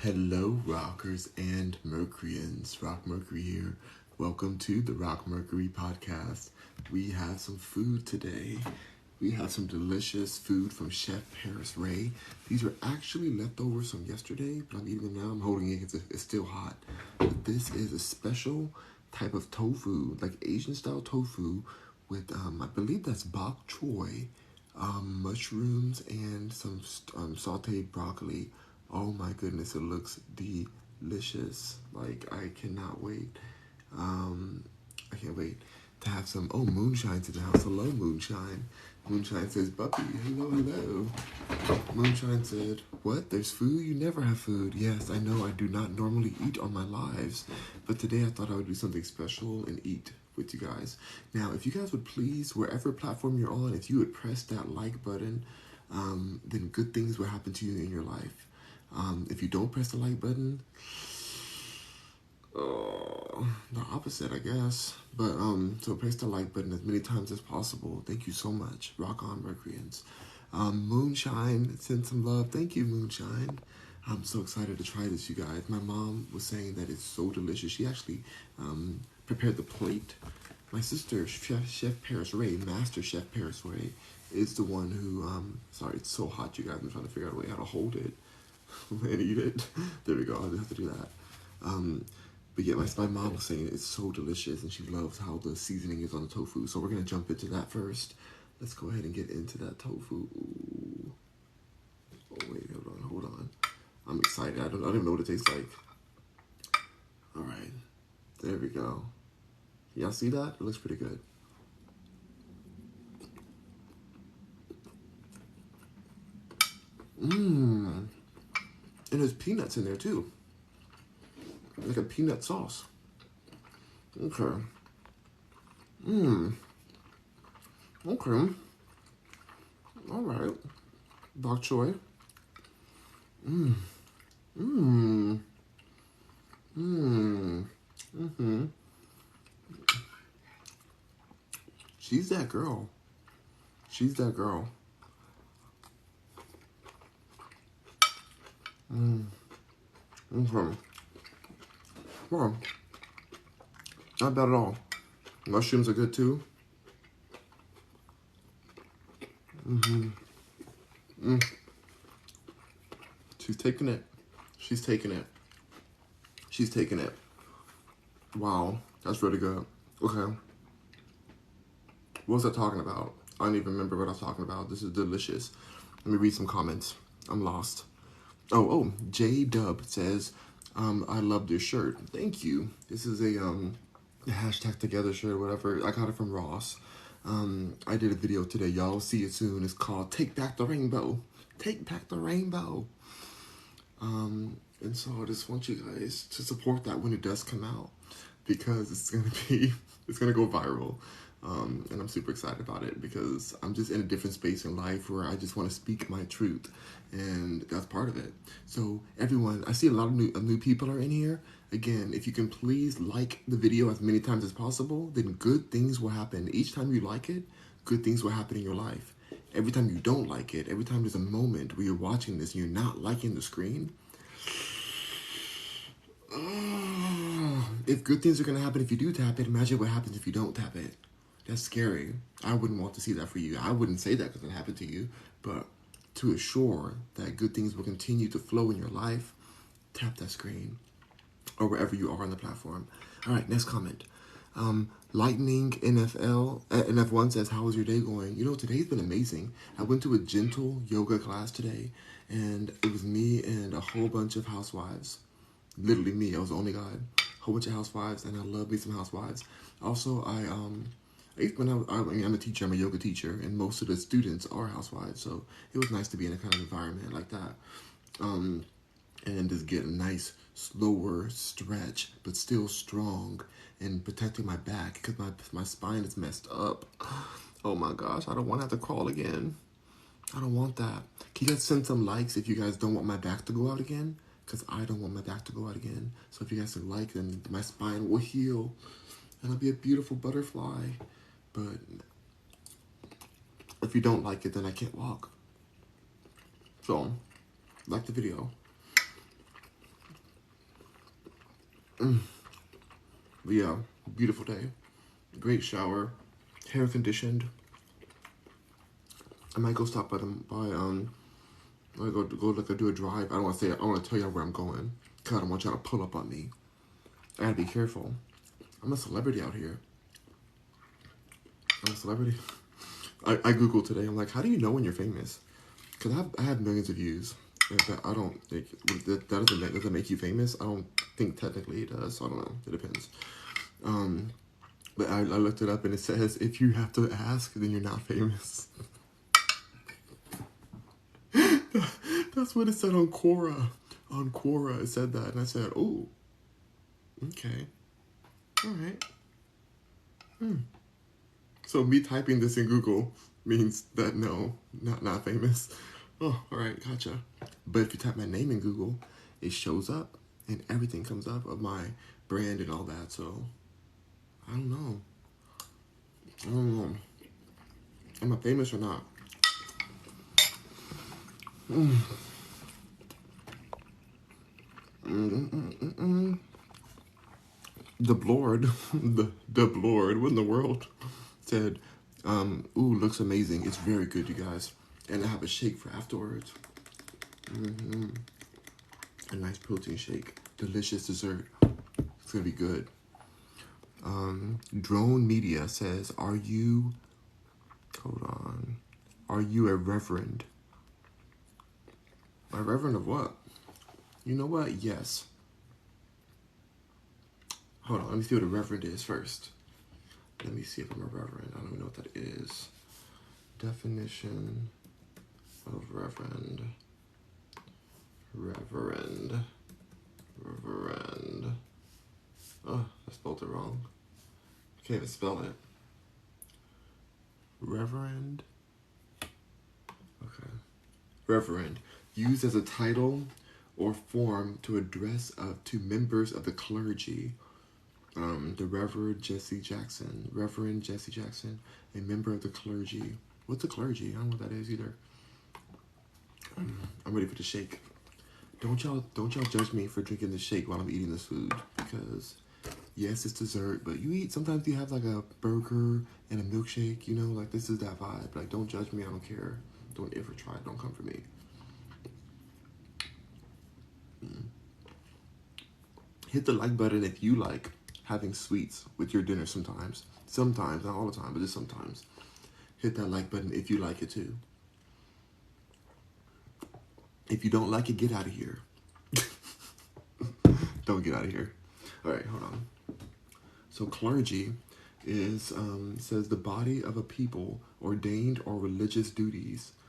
Hello, rockers and Mercuryans. Rock Mercury here. Welcome to the Rock Mercury podcast. We have some food today. We have some delicious food from Chef Paris Ray. These are actually leftovers from yesterday, but I'm eating them now. I'm holding it because it's still hot. But this is a special type of tofu, like Asian style tofu with, I believe that's bok choy, mushrooms, and some sauteed broccoli. Oh my goodness, it looks delicious. Like, I cannot wait. I can't wait to have some. Oh, Moonshine's in the house. Hello, Moonshine. Moonshine says, Buppy, hello. Moonshine said, what? There's food? You never have food. Yes, I know I do not normally eat on my lives, but today I thought I would do something special and eat with you guys. Now, if you guys would please, wherever platform you're on, if you would press that like button, then good things will happen to you in your life. If you don't press the like button, the opposite, I guess. But, so press the like button as many times as possible. Thank you so much. Rock on, Mercuryans. Moonshine, send some love. Thank you, Moonshine. I'm so excited to try this, you guys. My mom was saying that it's so delicious. She actually prepared the plate. My sister, Chef Paris Ray, Master Chef Paris Ray, is the one who, sorry, it's so hot, you guys. I'm trying to figure out a way how to hold it and eat it. There we go. I'll just have to do that. But yeah, my mom was saying it's so delicious, and she loves how the seasoning is on the tofu. So we're gonna jump into that first. Let's go ahead and get into that tofu. Ooh. Oh wait, hold on. I'm excited. I don't even know what it tastes like. All right, there we go. Y'all see that? It looks pretty good. And there's peanuts in there too. Like a peanut sauce. Okay. Okay. All right. Bok choy. She's that girl. She's that girl. Okay. Well, not bad at all. Mushrooms are good too. She's taking it. She's taking it. She's taking it. Wow, that's really good. Okay. What was I talking about? I don't even remember what I was talking about. This is delicious. Let me read some comments. I'm lost. Oh, J Dub says, I love this shirt. Thank you. This is a hashtag together shirt, whatever. I got it from Ross. I did a video today. Y'all see it soon. It's called Take Back the Rainbow. Take Back the Rainbow. And so I just want you guys to support that when it does come out, because it's gonna go viral. And I'm super excited about it because I'm just in a different space in life where I just want to speak my truth, and that's part of it. So everyone, I see a lot of new people are in here. Again, if you can please like the video as many times as possible, then good things will happen. Each time you like it, good things will happen in your life. Every time you don't like it, every time there's a moment where you're watching this and you're not liking the screen, if good things are going to happen if you do tap it, imagine what happens if you don't tap it. That's scary. I wouldn't want to see that for you. I wouldn't say that because it happened to you, but to assure that good things will continue to flow in your life, tap that screen or wherever you are on the platform. All right, next comment. Lightning NF1 says, how was your day going? You know, today's been amazing. I went to a gentle yoga class today, and it was me and a whole bunch of housewives. Literally me. I was the only guy. A whole bunch of housewives, and I love me some housewives. Also, I'm a teacher. I'm a yoga teacher, and most of the students are housewives. So it was nice to be in a kind of environment like that, and just get a nice, slower stretch, but still strong and protecting my back because my spine is messed up. Oh my gosh, I don't want to have to crawl again. I don't want that. Can you guys send some likes if you guys don't want my back to go out again? Because I don't want my back to go out again. So if you guys can like, then my spine will heal and I'll be a beautiful butterfly. But if you don't like it, then I can't walk. So, like the video. But yeah, beautiful day. Great shower. Hair conditioned. I might go stop by I go like I do a drive. I don't want to say. I want to tell you where I'm going. Cause I don't want y'all to pull up on me. I gotta be careful. I'm a celebrity out here. I'm a celebrity. I Googled today. I'm like, how do you know when you're famous? Because I have millions of views. But I don't think that doesn't make you famous. I don't think technically it does. So I don't know. It depends. But I looked it up and it says if you have to ask, then you're not famous. That's what it said on Quora. On Quora, it said that, and I said, "Oh, okay, all right." So me typing this in Google means that no, not famous. Oh, all right, gotcha. But if you type my name in Google, it shows up, and everything comes up of my brand and all that. So I don't know. I don't know. Am I famous or not? The Blord, the Blord, what in the world? Said, ooh, looks amazing. It's very good, you guys. And I have a shake for afterwards. A nice protein shake. Delicious dessert. It's gonna be good. Drone Media says, hold on. Are you a reverend? A reverend of what? You know what? Yes. Hold on, let me see what a reverend is first. Let me see if I'm a reverend. I don't even know what that is. Definition of reverend. Reverend. Oh, I spelled it wrong. I can't even spell it. Reverend. Okay. Reverend. Used as a title or form to address to members of the clergy. The Reverend Jesse Jackson, a member of the clergy. What's the clergy? I don't know what that is either. I'm ready for the shake. Don't y'all judge me for drinking the shake while I'm eating this food, because yes, it's dessert, but sometimes you have like a burger and a milkshake, you know, like this is that vibe. Like, don't judge me, I don't care. Don't ever try it, don't come for me. Hit the like button if you like having sweets with your dinner sometimes. Sometimes, not all the time, but just sometimes. Hit that like button if you like it too. If you don't like it, get out of here. Don't get out of here. All right, hold on. So clergy says the body of a people ordained or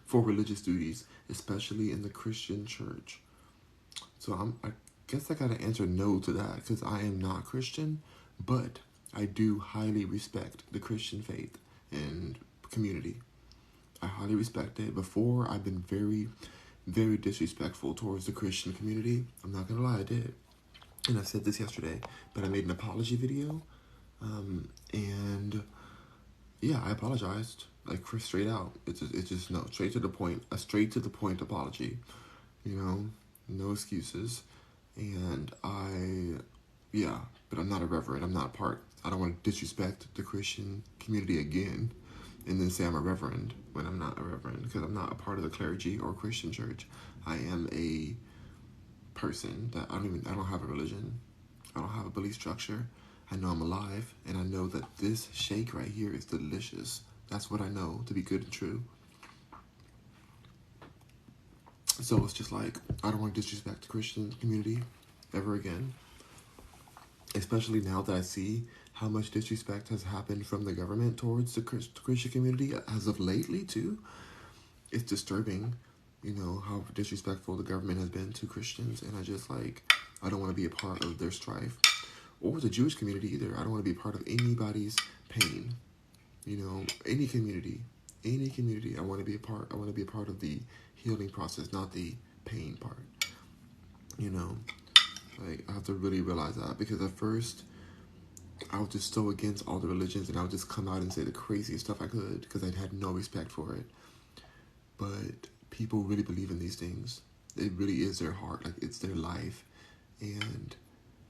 for religious duties, especially in the Christian church. So I guess I gotta answer no to that, because I am not Christian, but I do highly respect the Christian faith and community. I highly respect it. Before, I've been very, very disrespectful towards the Christian community. I'm not gonna lie, I did. And I said this yesterday, but I made an apology video. And yeah, I apologized, like, straight out. It's just no, straight to the point. A straight to the point apology. You know, no excuses. And but I'm not a reverend. I'm not a part. I don't want to disrespect the Christian community again and then say I'm a reverend when I'm not a reverend, because I'm not a part of the clergy or Christian church. I am a person that I don't have a religion. I don't have a belief structure. I know I'm alive, and I know that this shake right here is delicious. That's what I know to be good and true. So it's just like, I don't want to disrespect the Christian community ever again. Especially now that I see how much disrespect has happened from the government towards the Christian community as of lately too. It's disturbing, you know, how disrespectful the government has been to Christians, and I don't want to be a part of their strife. Or the Jewish community either. I don't want to be a part of anybody's pain. You know, any community. I want to be a part. I want to be a part of the healing process, not the pain part. You know, like, I have to really realize that, because at first I was just so against all the religions, and I would just come out and say the craziest stuff I could, because I had no respect for it. But people really believe in these things. It really is their heart. Like, it's their life. And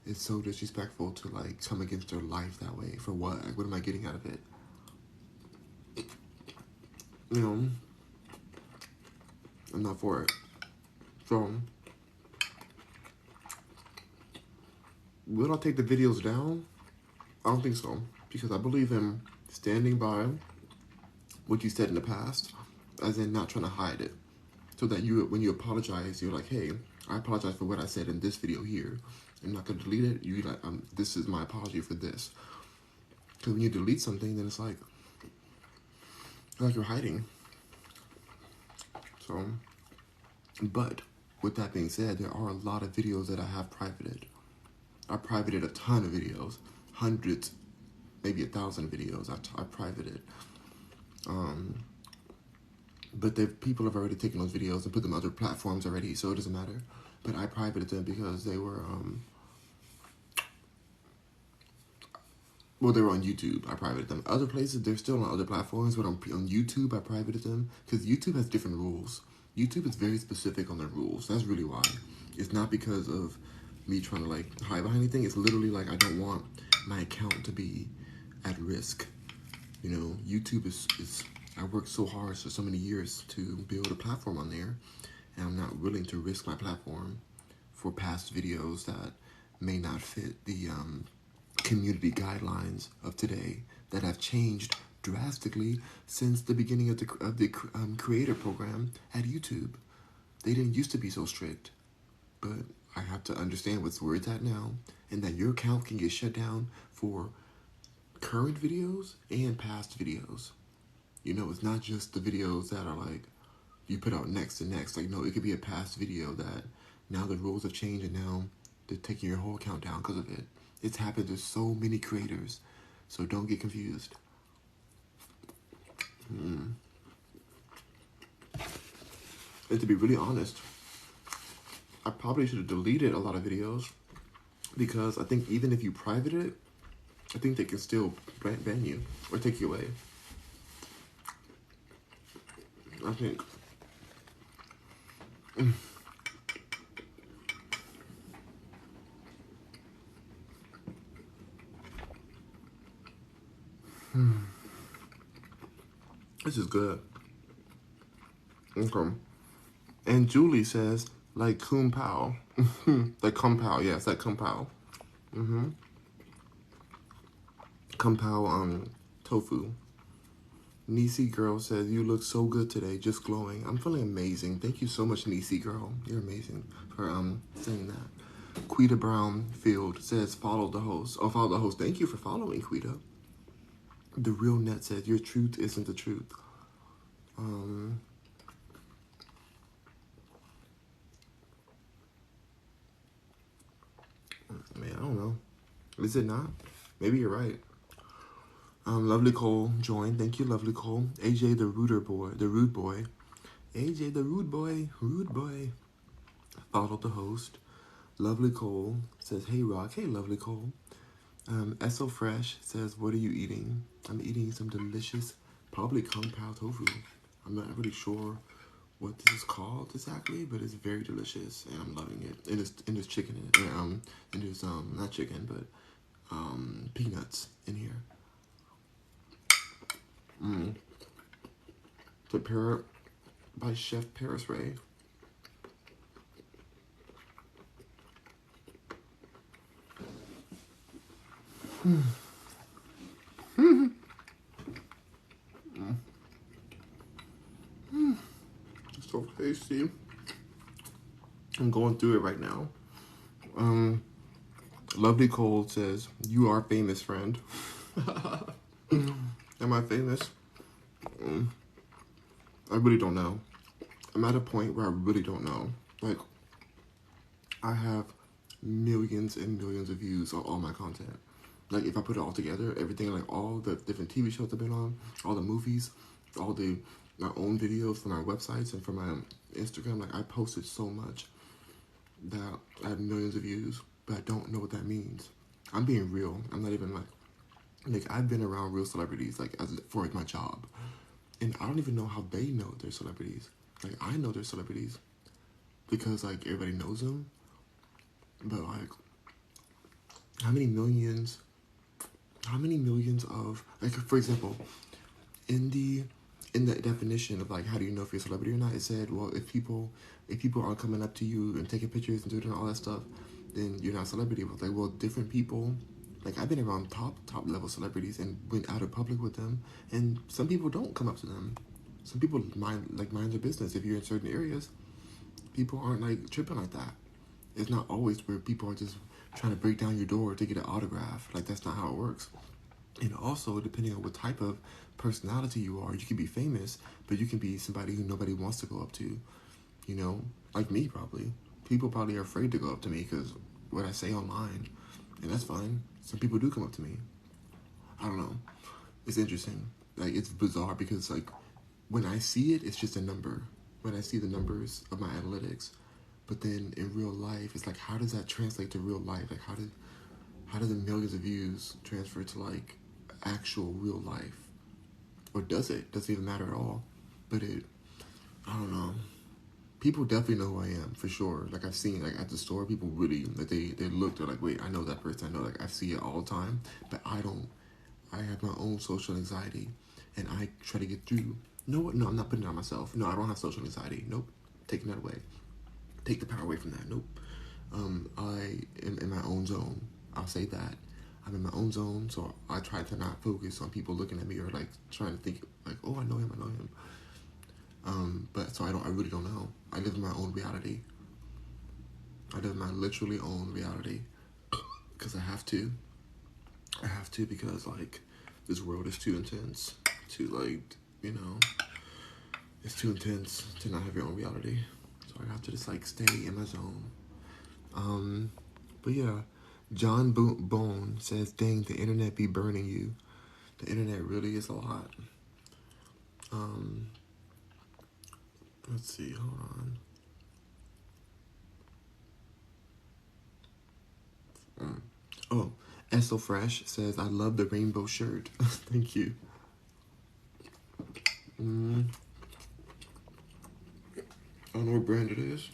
it's so disrespectful to like come against their life that way. For what? Like, what am I getting out of it? You know, I'm not for it. So, will I take the videos down? I don't think so, because I believe in standing by what you said in the past, as in not trying to hide it, so that you, when you apologize, you're like, hey, I apologize for what I said in this video here. I'm not gonna delete it. You like, this is my apology for this. Because when you delete something, then it's like you're hiding. So, but with that being said, there are a lot of videos that I have privated. I privated a ton of videos, hundreds, maybe 1,000 videos. I privated. But people have already taken those videos and put them on other platforms already, so it doesn't matter. But I privated them because they were, well, they were on YouTube. I privated them. Other places, they're still on other platforms, but on YouTube, I privated them because YouTube has different rules. YouTube is very specific on their rules. That's really why. It's not because of me trying to like hide behind anything. It's literally like I don't want my account to be at risk. You know, YouTube is I worked so hard for so many years to build a platform on there, and I'm not willing to risk my platform for past videos that may not fit the community guidelines of today that have changed drastically since the beginning of the creator program at YouTube. They didn't used to be so strict, but I have to understand where it's at now, and that your account can get shut down for current videos and past videos. You know, it's not just the videos that are like you put out next to next. Like, no, it could be a past video that now the rules have changed and now they're taking your whole account down because of it. It's happened to so many creators, so don't get confused. And to be really honest, I probably should have deleted a lot of videos, because I think even if you private it, I think they can still ban you or take you away. I think. This is good. Okay. And Julie says, like Kung Pao. Like Kung Pao, yes, like Kung Pao. Kung Pao tofu. Nisi Girl says, you look so good today, just glowing. I'm feeling amazing. Thank you so much, Nisi Girl. You're amazing for saying that. Quita Brownfield says, follow the host. Oh, follow the host. Thank you for following, Quita. The Real Net says, your truth isn't the truth. Man, I don't know. Is it not? Maybe you're right. Lovely Cole joined. Thank you, Lovely Cole. AJ the Rude Boy. AJ the Rude Boy. Followed the host. Lovely Cole says, hey Rock. Hey, Lovely Cole. Esso Fresh says, what are you eating? I'm eating some delicious, probably Kung Pao tofu. I'm not really sure what this is called exactly, but it's very delicious and I'm loving it. And there's chicken in it. And there's not chicken, but peanuts in here. Prepared by Chef Paris Ray. It's so tasty. I'm going through it right now. Lovely Cole says, you are famous, friend. Am I famous? I really don't know. I'm at a point where I really don't know. Like, I have millions and millions of views on all my content. Like, if I put it all together, everything, like all the different TV shows I've been on, all the movies, all my own videos for my websites and for my Instagram, like I posted so much that I have millions of views, but I don't know what that means. I'm being real. I'm not even like I've been around real celebrities, like for my job. And I don't even know how they know they're celebrities. Like, I know they're celebrities because, like, everybody knows them. But, like, how many millions of, like, for example, in the definition of like how do you know if you're a celebrity or not, it said, well, if people aren't coming up to you and taking pictures and doing all that stuff, then you're not a celebrity. But like, well, different people, like I've been around top level celebrities and went out in public with them, and some people don't come up to them. Some people mind their business. If you're in certain areas, people aren't like tripping like that. It's not always where people are just trying to break down your door to get an autograph. Like, that's not how it works. And also, depending on what type of personality you are, you can be famous, but you can be somebody who nobody wants to go up to. You know, like me, probably. People probably are afraid to go up to me because what I say online, and that's fine. Some people do come up to me. I don't know. It's interesting. Like, it's bizarre because, like, when I see it, it's just a number. When I see the numbers of my analytics, but then in real life, it's like, how does that translate to real life? Like, how do the millions of views transfer to like actual real life? Or does it? Doesn't even matter at all. But I don't know. People definitely know who I am, for sure. Like, I've seen, like, at the store, people really, like, they look, they're like, wait, I know that person. I know, like, I see it all the time. But I don't. I have my own social anxiety, and I try to get through. No, I'm not putting it on myself. No, I don't have social anxiety. Nope. Taking that away. Take the power away from that. Nope. I am in my own zone. I'll say that. I'm in my own zone, so I try to not focus on people looking at me or like trying to think like, oh, I know him. But so I really don't know. I live in my own reality. I live in my literally own reality because I have to. I have to because like this world is too intense to like, you know, it's too intense to not have your own reality. So I have to just like stay in my zone. But yeah, John Bone says, dang, the internet be burning you. The internet really is a lot. Let's see, hold on. Oh, Esso Fresh says, I love the rainbow shirt. Thank you. I don't know what brand it is.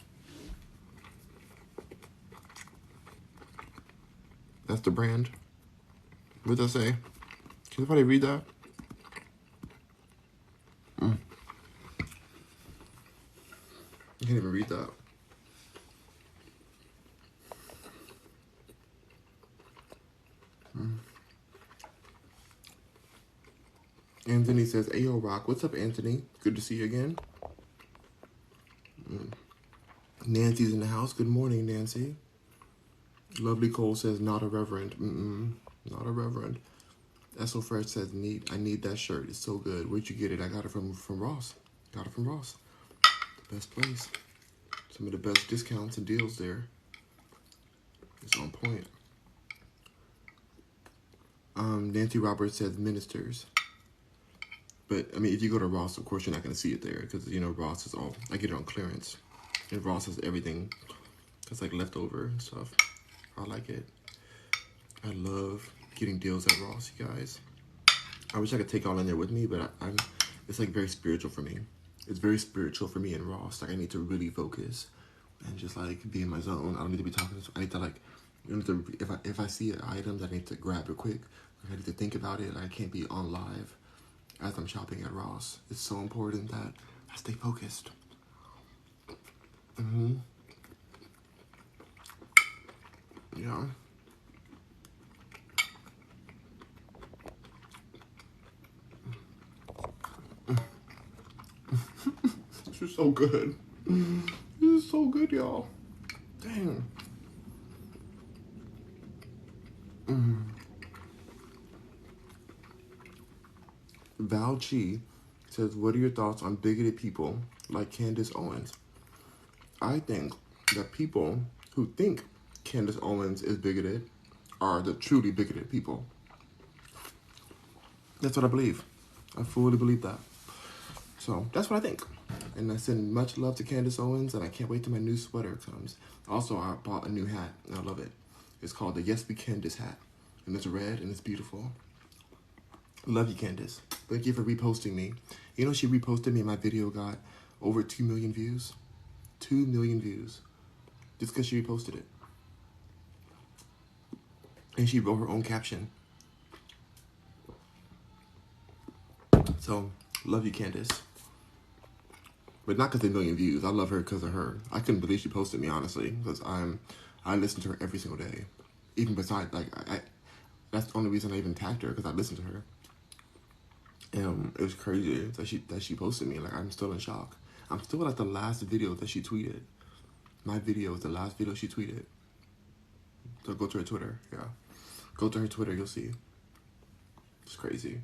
That's the brand. What does that say? Can somebody read that? I can't even read that. Anthony says, Ayo Rock. What's up, Anthony? Good to see you again. Nancy's in the house. Good morning, Nancy. Lovely Cole says, not a reverend. Not a reverend. Esso Fresh says, I need that shirt. It's so good. Where'd you get it? I got it from Ross. Got it from Ross. The best place. Some of the best discounts and deals there. It's on point. Nancy Roberts says, ministers. But, I mean, if you go to Ross, of course, you're not going to see it there. Because, you know, Ross is all, I get it on clearance. And Ross has everything that's, like, leftover and stuff. I like it. I love getting deals at Ross, you guys. I wish I could take all in there with me, but it's, like, very spiritual for me. It's very spiritual for me in Ross. Like, I need to really focus and just, like, be in my zone. I don't need to be talking. I need to, like, you know, if I see an item that I need to grab it quick, I need to think about it. I can't be on live as I'm shopping at Ross. It's so important that I stay focused. Yeah. This is so good. This is so good, y'all. Dang. Val Chi says, what are your thoughts on bigoted people like Candace Owens? I think that people who think Candace Owens is bigoted are the truly bigoted people. That's what I believe. I fully believe that. So that's what I think. And I send much love to Candace Owens, and I can't wait till my new sweater comes. Also, I bought a new hat, and I love it. It's called the Yes We Candace hat. And it's red, and it's beautiful. Love you, Candace. Thank you for reposting me. You know, she reposted me, and my video got over 2 million views. 2 million views. Just because she reposted it. And she wrote her own caption. So, love you, Candace. But not because of a million views. I love her because of her. I couldn't believe she posted me, honestly, because I listen to her every single day. Even besides, like, that's the only reason I even tagged her, because I listen to her. And it was crazy that she posted me. Like, I'm still in shock. I'm still at the last video that she tweeted. My video was the last video she tweeted. So go to her Twitter, yeah. Go to her Twitter, you'll see. It's crazy.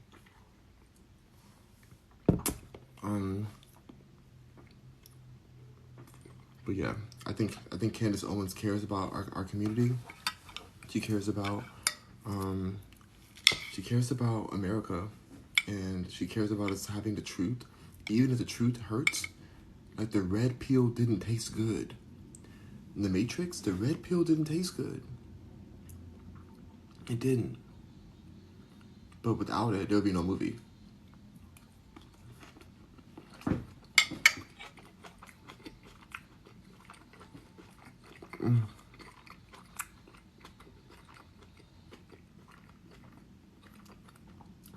But yeah, I think Candace Owens cares about our community. She cares about America, and she cares about us having the truth, even if the truth hurts. Like, the red pill didn't taste good. In the Matrix, the red pill didn't taste good. It didn't. But without it, there would be no movie.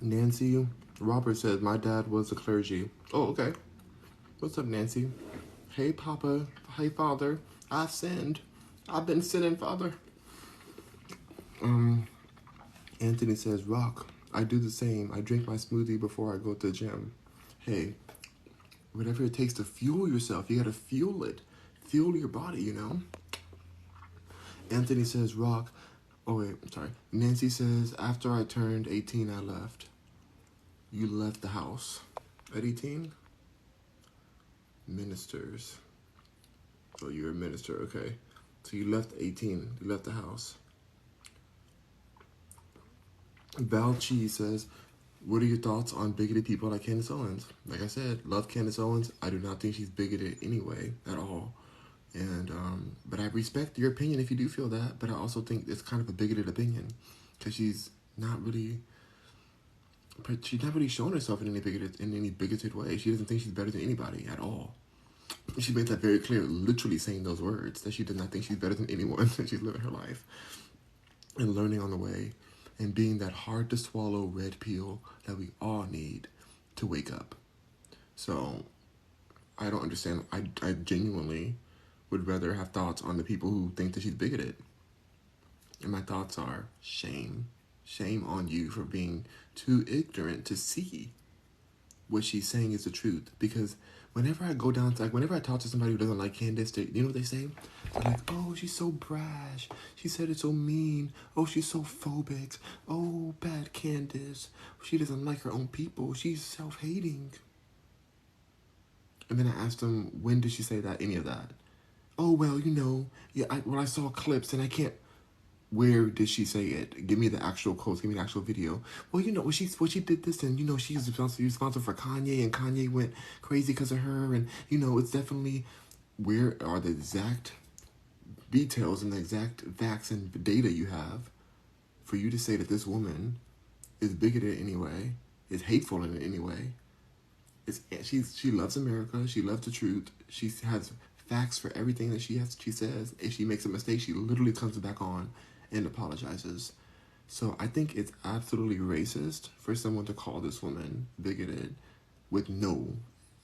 Nancy Robert says, my dad was a clergy. Oh, okay. What's up, Nancy? Hey, Papa. Hey, Father. I've sinned. I've been sinning, Father. Anthony says, Rock, I do the same. I drink my smoothie before I go to the gym. Hey, whatever it takes to fuel yourself, you gotta fuel it. Fuel your body, you know? Anthony says, Rock. Oh, wait, sorry. Nancy says, after I turned 18, I left. You left the house. At 18? Ministers. Oh, you're a minister, okay. So you left 18. You left the house. Val Chi says, what are your thoughts on bigoted people like Candace Owens? Like I said, love Candace Owens. I do not think she's bigoted anyway, at all. And, but I respect your opinion if you do feel that, but I also think it's kind of a bigoted opinion, because she's not really showing herself in any bigoted way. She doesn't think she's better than anybody at all. She made that very clear, literally saying those words, that she does not think she's better than anyone. She's living her life and learning on the way and being that hard to swallow red pill that we all need to wake up. So I don't understand. I genuinely would rather have thoughts on the people who think that she's bigoted. And my thoughts are shame. Shame on you for being too ignorant to see what she's saying is the truth. Because whenever I go down to, like, whenever I talk to somebody who doesn't like Candace, you know what they say? They're like, oh, she's so brash. She said it's so mean. Oh, she's so phobic. Oh, bad Candace. She doesn't like her own people. She's self-hating. And then I asked them, when did she say that? Any of that? Oh, well, you know, yeah. I saw clips and I can't. Where did she say it? Give me the actual quotes. Give me the actual video. Well, you know, when she did this, and, you know, she's responsible for Kanye, and Kanye went crazy because of her, and, you know, it's definitely, where are the exact details and the exact facts and data you have for you to say that this woman is bigoted in any way, is hateful in any way? She loves America. She loves the truth. She has facts for everything that she says. If she makes a mistake, she literally comes back on and apologizes. So I think it's absolutely racist for someone to call this woman bigoted with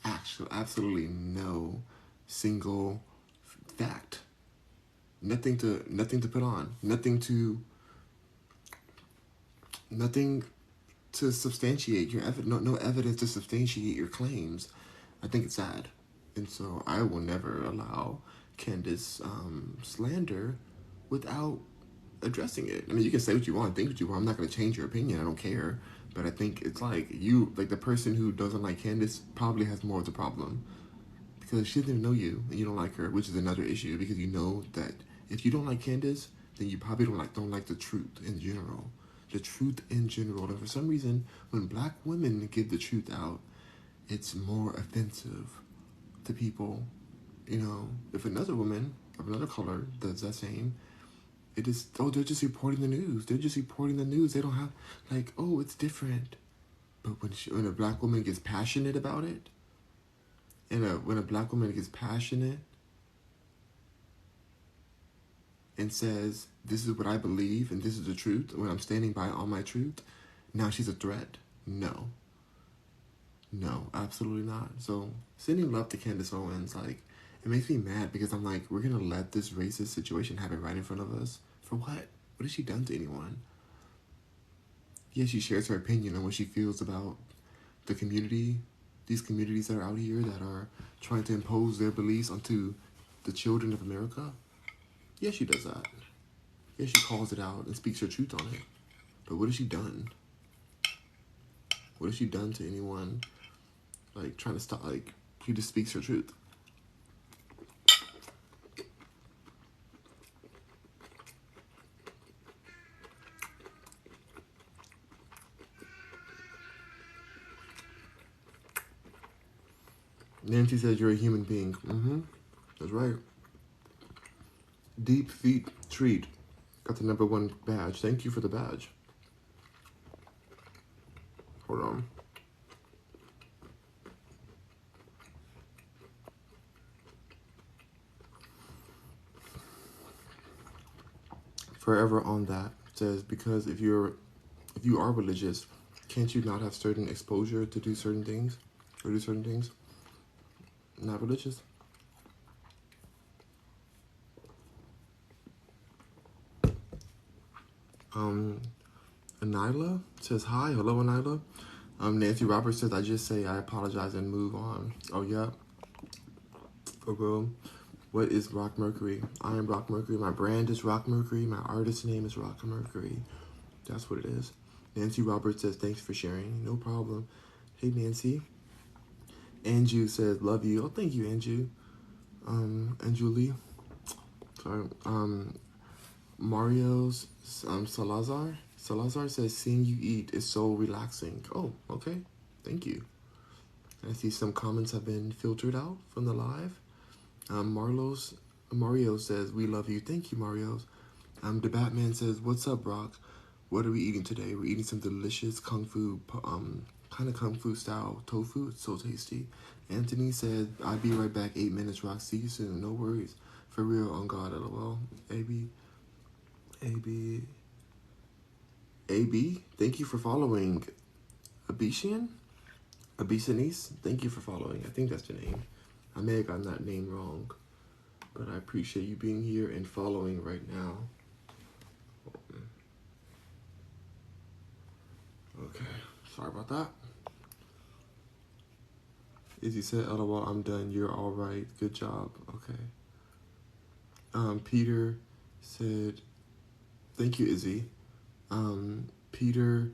absolutely no single fact. Nothing to put on. Nothing to substantiate your no evidence to substantiate your claims. I think it's sad. And so I will never allow Candace slander without addressing it. I mean, you can say what you want, think what you want. I'm not going to change your opinion. I don't care. But I think it's like the person who doesn't like Candace probably has more of the problem, because she doesn't even know you and you don't like her, which is another issue, because you know that if you don't like Candace, then you probably don't like the truth in general. The truth in general. And for some reason, when black women give the truth out, it's more offensive to people. You know, if another woman of another color does that same, it is, oh, they're just reporting the news. They're just reporting the news. They don't have, like, oh, it's different. But when a black woman gets passionate about it, and when a black woman gets passionate and says, this is what I believe and this is the truth, when I'm standing by all my truth, now she's a threat. No. No, absolutely not. So, sending love to Candace Owens, like, it makes me mad because I'm like, we're going to let this racist situation happen right in front of us? For what? What has she done to anyone? Yeah, she shares her opinion on what she feels about the community, these communities that are out here that are trying to impose their beliefs onto the children of America. Yeah, she does that. Yeah, she calls it out and speaks her truth on it. But what has she done? What has she done to anyone, like, trying to stop, like, she just speaks her truth. Nancy says you're a human being. Mm-hmm. That's right. Deep Feet Treat got the #1 badge. Thank you for the badge. Hold on. Forever on that says, because if you are religious, can't you not have certain exposure to do certain things or do certain things? Not religious. Anila says hi. Hello, Anila. Nancy Roberts says, I just say I apologize and move on. Oh, yeah. For real. What is Rock Mercury? I am Rock Mercury. My brand is Rock Mercury. My artist name is Rock Mercury. That's what it is. Nancy Roberts says, thanks for sharing. No problem. Hey, Nancy. Anju says, love you. Oh, thank you, Anju. Anju Lee. Sorry. Mario's Salazar. Salazar says, seeing you eat is so relaxing. Oh, okay. Thank you. I see some comments have been filtered out from the live. Mario says, we love you. Thank you, Mario. The Batman says, what's up, Brock? What are we eating today? We're eating some delicious kung fu, kind of kung fu style tofu. It's so tasty. Anthony said, I'll be right back. 8 minutes, Rock. See you soon. No worries. For real, on God, LOL. AB, thank you for following. Abishanis, thank you for following. I think that's your name. I may have gotten that name wrong, but I appreciate you being here and following right now. Okay, sorry about that. Izzy said, LOL, I'm done. You're all right. Good job. Okay. Peter said, thank you, Izzy. Peter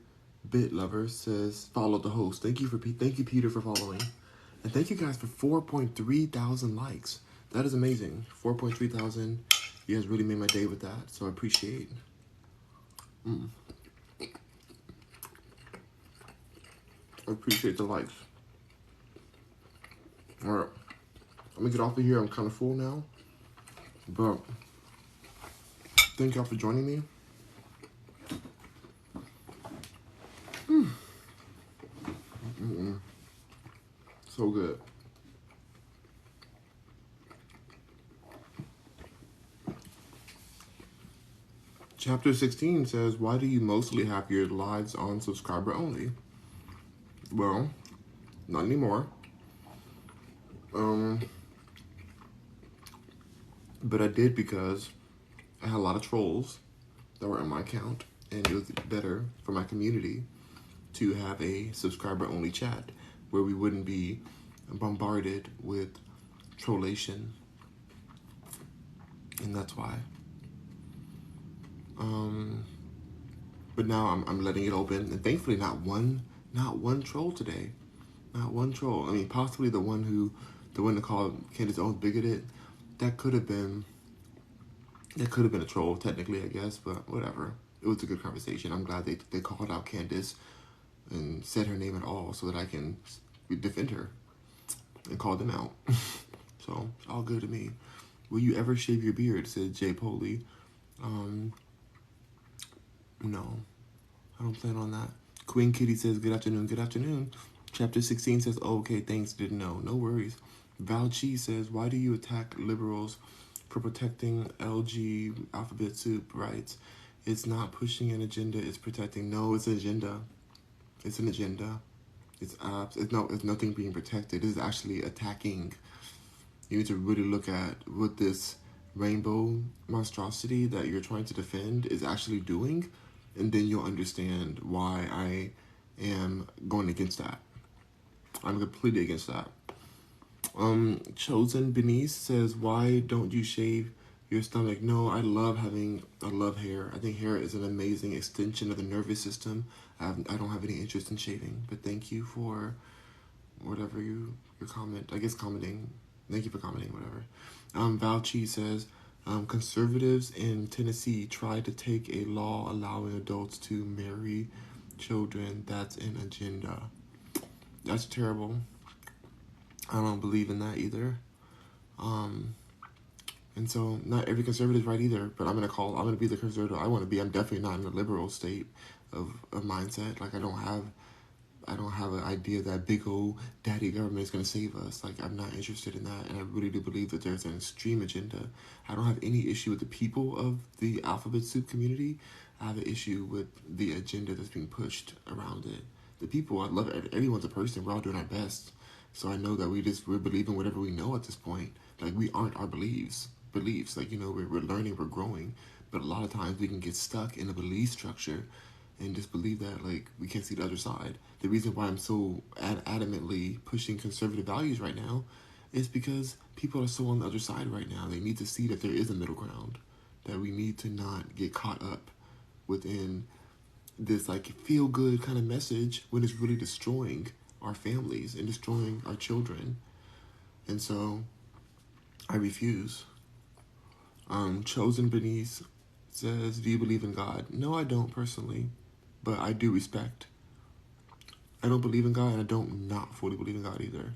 Bitlover says, follow the host. Thank you, Peter, for following. And thank you guys for 4.3 thousand likes. That is amazing. 4.3 thousand. You guys really made my day with that, so I appreciate it. I appreciate the likes. All right. I'm going to get off of here. I'm kind of full now. But thank y'all for joining me. So good. Chapter 16 says, why do you mostly have your lives on subscriber only? Well, not anymore. But I did because I had a lot of trolls that were on my account, and it was better for my community to have a subscriber-only chat where we wouldn't be bombarded with trollation, and that's why. But now I'm letting it open, and thankfully not one troll today, not one troll. I mean, possibly the one that called Candace Owens bigoted. That could have been a troll, technically, I guess, but whatever. It was a good conversation. I'm glad they called out Candace and said her name at all so that I can defend her and call them out. So, it's all good to me. Will you ever shave your beard? Said Jay Poley. No, I don't plan on that. Queen Kitty says, good afternoon, good afternoon. Chapter 16 says, oh, okay, thanks, didn't know. No worries. Val Chi says, why do you attack liberals for protecting LG Alphabet Soup writes, it's not pushing an agenda, it's protecting. No, it's an agenda. It's an agenda. It's nothing being protected. It's actually attacking. You need to really look at what this rainbow monstrosity that you're trying to defend is actually doing, and then you'll understand why I am going against that. I'm completely against that. Chosen Benice says, why don't you shave your stomach? No, I love hair. I think hair is an amazing extension of the nervous system. I don't have any interest in shaving, but thank you for whatever your comment. I guess commenting. Thank you for commenting, whatever. Valchi says, conservatives in Tennessee tried to take a law allowing adults to marry children. That's an agenda. That's terrible. I don't believe in that either. And so not every conservative is right either, but I'm gonna be the conservative I want to be. I'm definitely not in the liberal state of mindset. Like I don't have an idea that big old daddy government is gonna save us. Like I'm not interested in that, and I really do believe that there's an extreme agenda. I don't have any issue with the people of the alphabet soup community. I have an issue with the agenda that's being pushed around it. The people, I love it. Everyone's a person. We're all doing our best. So I know that we're believing whatever we know at this point. Like we aren't our beliefs. Like, you know, we're learning, we're growing. But a lot of times we can get stuck in a belief structure and just believe that, like, we can't see the other side. The reason why I'm so adamantly pushing conservative values right now is because people are so on the other side right now. They need to see that there is a middle ground, that we need to not get caught up within this, like, feel-good kind of message when it's really destroying our families and destroying our children. And so I refuse. Chosen Benice says, do you believe in God? No, I don't personally, but I do respect. I don't believe in God, and I don't not fully believe in God either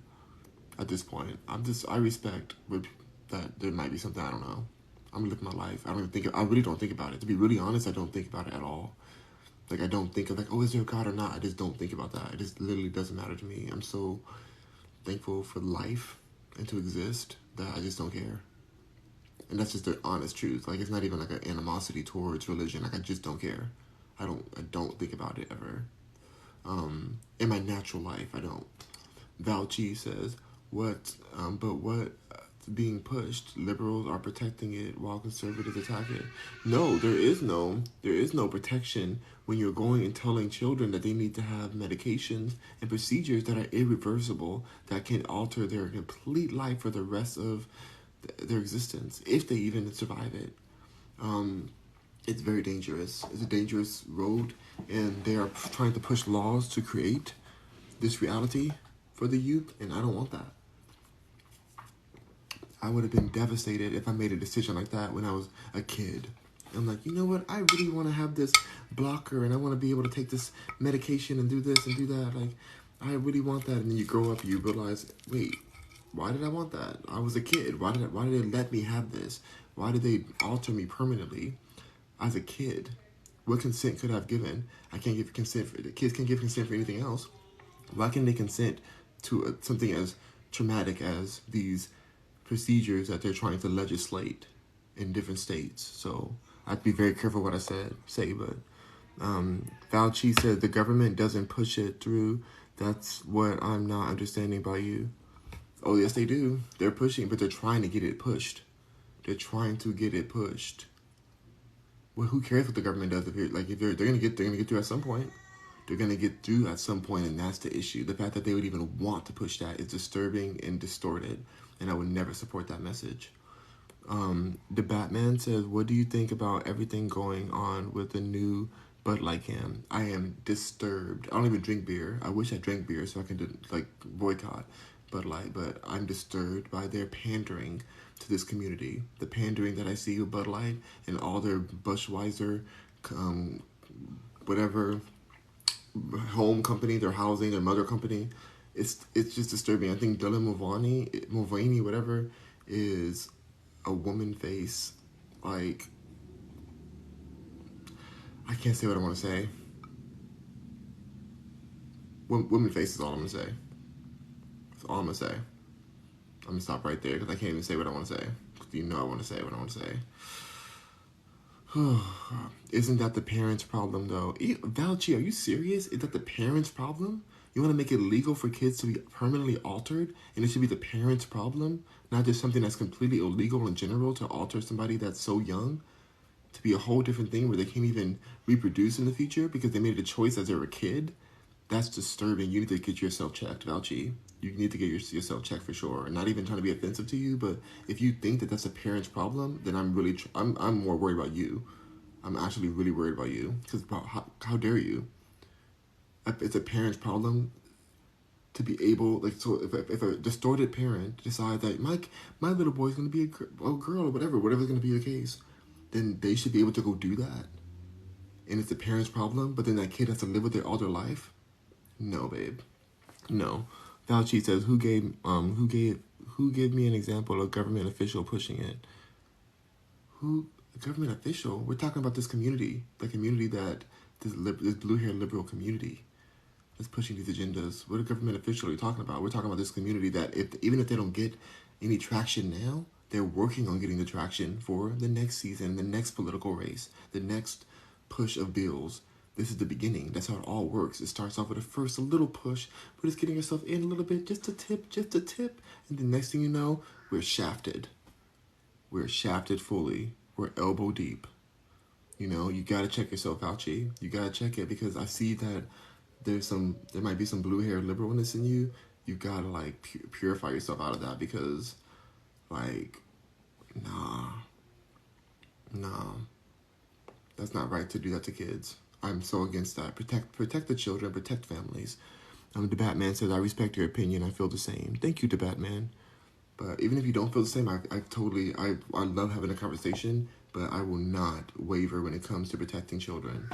at this point. I respect that there might be something, I don't know. I'm living my life. I really don't think about it. To be really honest, I don't think about it at all. Like, I don't think of, like, oh, is there a God or not? I just don't think about that. It just literally doesn't matter to me. I'm so thankful for life and to exist that I just don't care. And that's just the honest truth. Like, it's not even like an animosity towards religion. Like, I just don't care. I don't think about it ever. In my natural life, I don't. Valchi says, what's being pushed? Liberals are protecting it while conservatives attack it. No, there is no protection when you're going and telling children that they need to have medications and procedures that are irreversible, that can alter their complete life for the rest of their existence, if they even survive it. It's very dangerous. It's a dangerous road, and they are trying to push laws to create this reality for the youth, and I don't want that. I would have been devastated if I made a decision like that when I was a kid. I'm like, you know what? I really want to have this blocker, and I want to be able to take this medication and do this and do that. Like, I really want that. And then you grow up, you realize, wait, why did I want that? I was a kid. Why did they let me have this? Why did they alter me permanently as a kid? What consent could I have given? I can't give consent. Kids can't give consent for anything else. Why can they consent to something as traumatic as these procedures that they're trying to legislate in different states? So I'd be very careful what I say, but Fauci said the government doesn't push it through. That's what I'm not understanding by you. Oh, yes, they do. They're pushing, but they're trying to get it pushed. They're trying to get it pushed. Well, who cares what the government does? If they're gonna get through at some point. They're gonna get through at some point, and that's the issue. The fact that they would even want to push that is disturbing and distorted, and I would never support that message. The Batman says, what do you think about everything going on with the new Bud Light can? I am disturbed. I don't even drink beer. I wish I drank beer so I can boycott Bud Light, but I'm disturbed by their pandering to this community. The pandering that I see with Bud Light and all their Budweiser, whatever home company, their housing, their mother company. It's just disturbing. I think Dylan Mulvaney, whatever, is a woman face. Like, I can't say what I want to say. Woman face is all I'm going to say. That's all I'm going to say. I'm going to stop right there because I can't even say what I want to say. You know I want to say what I want to say. Isn't that the parents' problem, though? Valchi, are you serious? Is that the parents' problem? You want to make it legal for kids to be permanently altered, and it should be the parents' problem, not just something that's completely illegal in general to alter somebody that's so young, to be a whole different thing where they can't even reproduce in the future because they made a choice as they were a kid? That's disturbing. You need to get yourself checked, Valchi. You need to get yourself checked for sure. And not even trying to be offensive to you, but if you think that that's a parent's problem, then I'm really I'm more worried about you. I'm actually really worried about you because how dare you? It's a parent's problem to be able, like, so if a distorted parent decides that my little boy's gonna be a girl or whatever's gonna be the case, then they should be able to go do that. And it's the parent's problem, but then that kid has to live with it all their life. No, babe. No. Fauci says, who gave me an example of a government official pushing it? Who? A government official? We're talking about this community, the community that this blue-haired liberal community is pushing these agendas. What a government official are you talking about? We're talking about this community that even if they don't get any traction now, they're working on getting the traction for the next season, the next political race, the next push of bills. This is the beginning. That's how it all works. It starts off with a little push, but it's getting yourself in a little bit, just a tip. And the next thing you know, we're shafted. We're shafted fully. We're elbow deep. You know, you got to check yourself, Fauci. You got to check it because I see that there might be some blue-haired liberalness in you. You got to, like, purify yourself out of that because, like, nah. That's not right to do that to kids. I'm so against that. Protect the children, protect families. The Batman says, I respect your opinion. I feel the same. Thank you, the Batman. But even if you don't feel the same, I love having a conversation, but I will not waver when it comes to protecting children.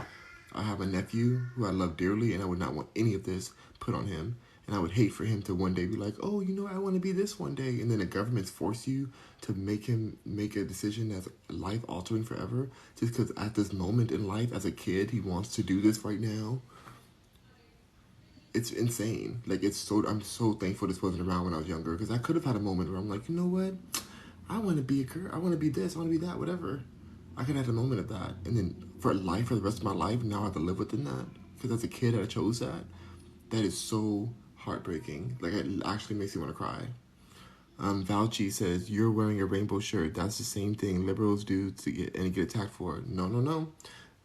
I have a nephew who I love dearly, and I would not want any of this put on him. And I would hate for him to one day be like, oh, you know, I want to be this one day. And then the governments force you to make him make a decision that's life-altering forever just because at this moment in life as a kid, he wants to do this right now. It's insane. Like, I'm so thankful this wasn't around when I was younger because I could have had a moment where I'm like, you know what? I want to be a girl. I want to be this. I want to be that, whatever. I could have had a moment of that. And then for the rest of my life, now I have to live within that. Because as a kid, I chose that. That is so heartbreaking. Like, it actually makes me want to cry. Valchi says, you're wearing a rainbow shirt. That's the same thing liberals do to get attacked for. No.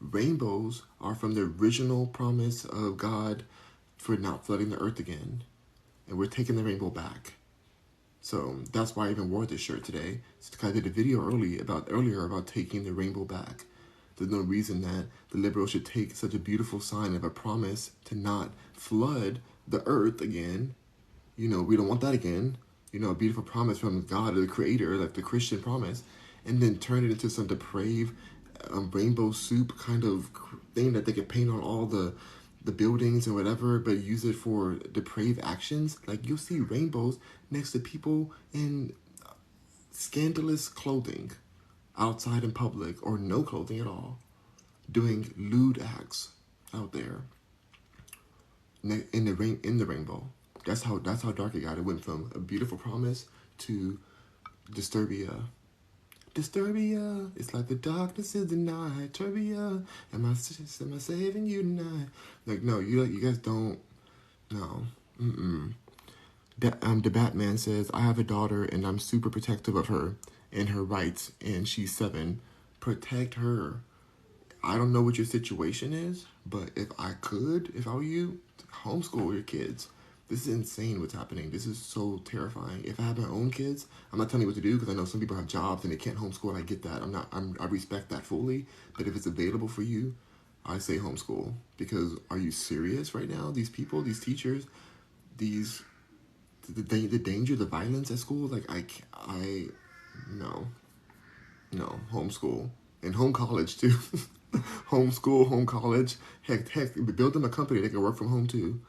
Rainbows are from the original promise of God for not flooding the earth again. And we're taking the rainbow back. So that's why I even wore this shirt today. It's because I did a video earlier about taking the rainbow back. There's no reason that the liberals should take such a beautiful sign of a promise to not flood the earth again. You know, we don't want that again. You know, a beautiful promise from God, the Creator, like the Christian promise, and then turn it into some depraved rainbow soup kind of thing that they could paint on all the buildings and whatever, but use it for depraved actions. Like, you'll see rainbows next to people in scandalous clothing outside in public or no clothing at all, doing lewd acts out there in the rainbow. That's how dark it got. It went from a beautiful promise to disturbia. Disturbia, it's like the darkness is the night. Turbia, am I saving you tonight? Like, no, you guys don't. No, The Batman says, I have a daughter and I'm super protective of her and her rights, and she's 7. Protect her. I don't know what your situation is, but if I were you, homeschool your kids. This is insane what's happening. This is so terrifying. If I had my own kids, I'm not telling you what to do because I know some people have jobs and they can't homeschool, and I get that. I respect that fully. But if it's available for you, I say homeschool. Because are you serious right now? These people, these teachers, the danger, the violence at school, like no, homeschool. And home college too. Homeschool, home college. Heck, build them a company they can work from home too.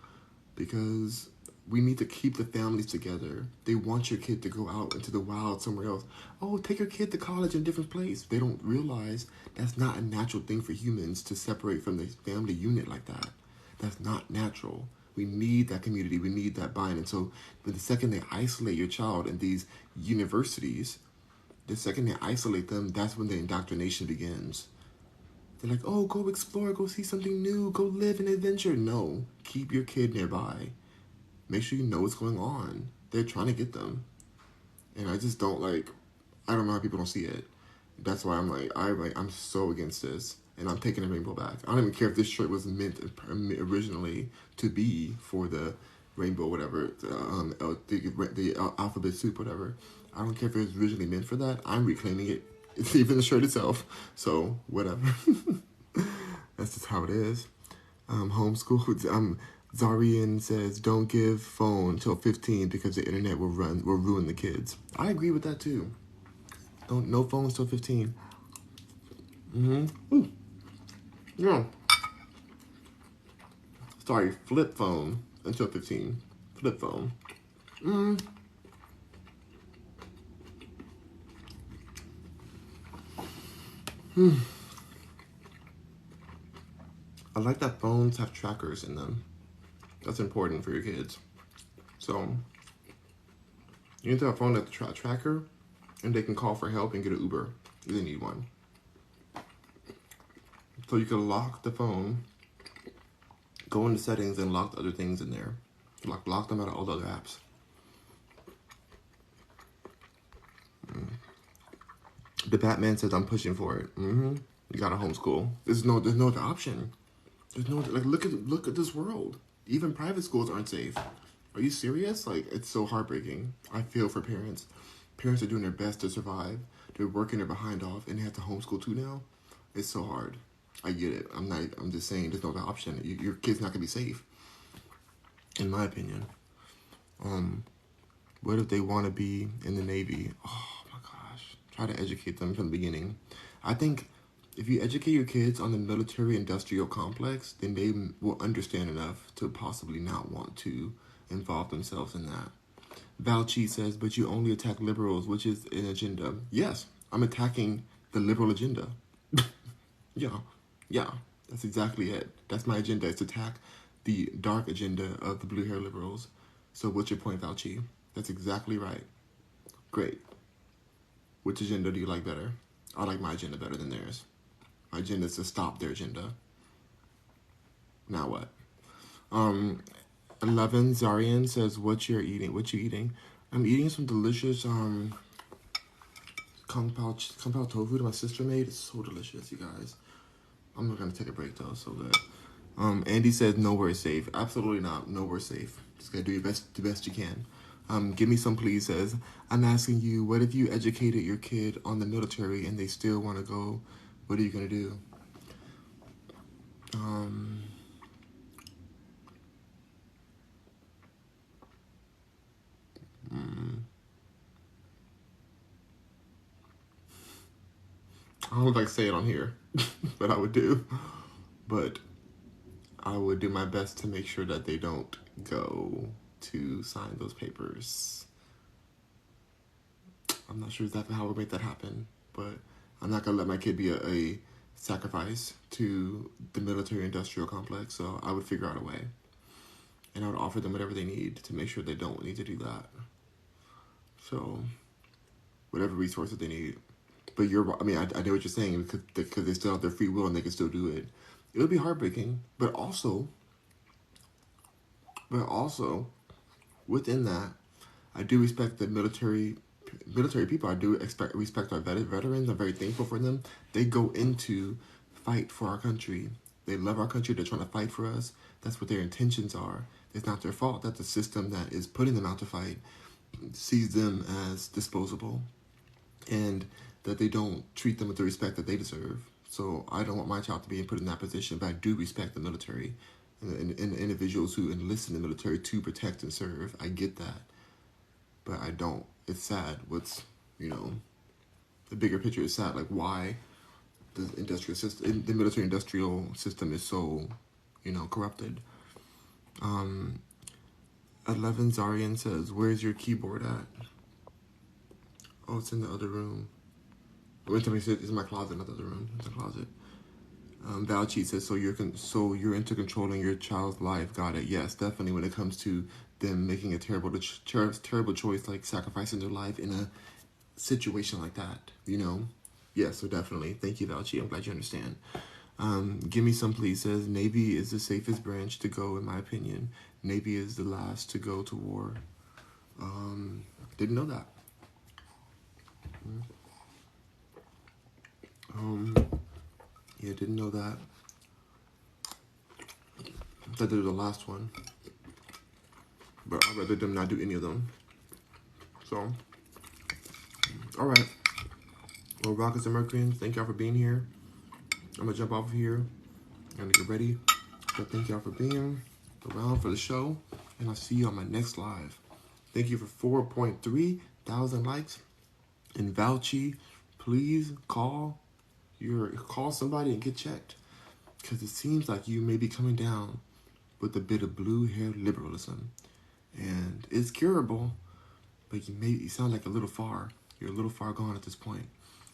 Because we need to keep the families together. They want your kid to go out into the wild somewhere else. Oh, take your kid to college in a different place. They don't realize that's not a natural thing for humans to separate from the family unit like that. That's not natural. We need that community. We need that bind. And so, but the second they isolate your child in these universities, The second they isolate them, that's when the indoctrination begins. They're like, oh, go explore, go see something new, go live an adventure. No, keep your kid nearby. Make sure you know what's going on. They're trying to get them. And I just don't I don't know how people don't see it. That's why I'm so against this. And I'm taking the rainbow back. I don't even care if this shirt was meant originally to be for the rainbow, whatever, the alphabet soup, whatever. I don't care if it was originally meant for that. I'm reclaiming it. It's even the shirt itself. So, whatever. That's just how it is. Homeschool. Zarian says, don't give phone till 15 because the internet will ruin the kids. I agree with that too. No phones till 15. Ooh. Yeah. Sorry, flip phone until 15. Flip phone. I like that phones have trackers in them. That's important for your kids. So, you need to have a phone that's a tracker, and they can call for help and get an Uber if they need one. So you can lock the phone, go into settings, and lock the other things in there. Lock them out of all the other apps. The Batman says, I'm pushing for it. You gotta homeschool. There's no other option. There's no, look at this world. Even private schools aren't safe. Are you serious? It's so heartbreaking. I feel for parents. Parents are doing their best to survive. They're working their behind off, and they have to homeschool too now. It's so hard. I get it. I'm just saying there's no other option. Your kid's not gonna be safe, in my opinion. What if they want to be in the Navy? Oh my gosh. Try to educate them from the beginning. I think if you educate your kids on the military-industrial complex, then they will understand enough to possibly not want to involve themselves in that. Valchi says, but you only attack liberals, which is an agenda. Yes, I'm attacking the liberal agenda. Yeah, that's exactly it. That's my agenda, is to attack the dark agenda of the blue-hair liberals. So what's your point, Valchi? That's exactly right. Great. Which agenda do you like better? I like my agenda better than theirs. My agenda is to stop their agenda. Now what? 11 Zarian says, what you eating? I'm eating some delicious kung pao tofu that my sister made. It's so delicious, you guys. I'm not gonna take a break though, so good. Andy says nowhere safe. Absolutely not. Nowhere safe. Just gotta do the best you can. Give me some please says, I'm asking you, what if you educated your kid on the military and they still want to go? What are you gonna do? I don't know if I can say it on here, but I would do. But I would do my best to make sure that they don't go to sign those papers. I'm not sure exactly how we'll make that happen, but I'm not gonna let my kid be a sacrifice to the military-industrial complex, so I would figure out a way. And I would offer them whatever they need to make sure they don't need to do that. So, whatever resources they need. But I know what you're saying, because they still have their free will and they can still do it. It would be heartbreaking, but also, within that, I do respect the military people. I do respect our veterans. I'm very thankful for them. They go into fight for our country. They love our country. They're trying to fight for us. That's what their intentions are. It's not their fault that the system that is putting them out to fight sees them as disposable, and that they don't treat them with the respect that they deserve. So I don't want my child to be put in that position, but I do respect the military and individuals who enlist in the military to protect and serve. I get that, but I don't. It's sad. The bigger picture is sad. Why the military industrial system is so, corrupted. 11 Zarian says, where's your keyboard at? Oh, it's in the other room. It's in my closet, not the other room. It's a closet. Valchi says, so you're into controlling your child's life. Got it. Yes, definitely. When it comes to them making a terrible choice, like sacrificing their life in a situation like that, you know? Yeah, so definitely. Thank you, Valchi. I'm glad you understand. Give me some, please. Says Navy is the safest branch to go, in my opinion. Navy is the last to go to war. Didn't know that. Yeah, didn't know that. Thought they were the last one. But I'd rather them not do any of them. So, all right. Well, Rockets and Mercuryans, thank y'all for being here. I'm going to jump off of here. I'm going to get ready. But thank y'all for being around for the show. And I'll see you on my next live. Thank you for 4.3 thousand likes. And Valchi, please call somebody and get checked. Because it seems like you may be coming down with a bit of blue-haired liberalism. And it's curable, but you sound like a little far. You're a little far gone at this point.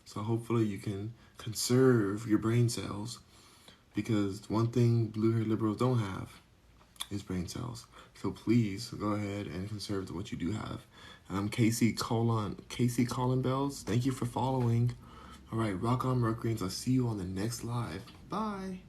So hopefully you can conserve your brain cells, because one thing blue-haired liberals don't have is brain cells. So please go ahead and conserve what you do have. Casey Colin Bells, thank you for following. All right, rock on, Mercuryans. I'll see you on the next live. Bye.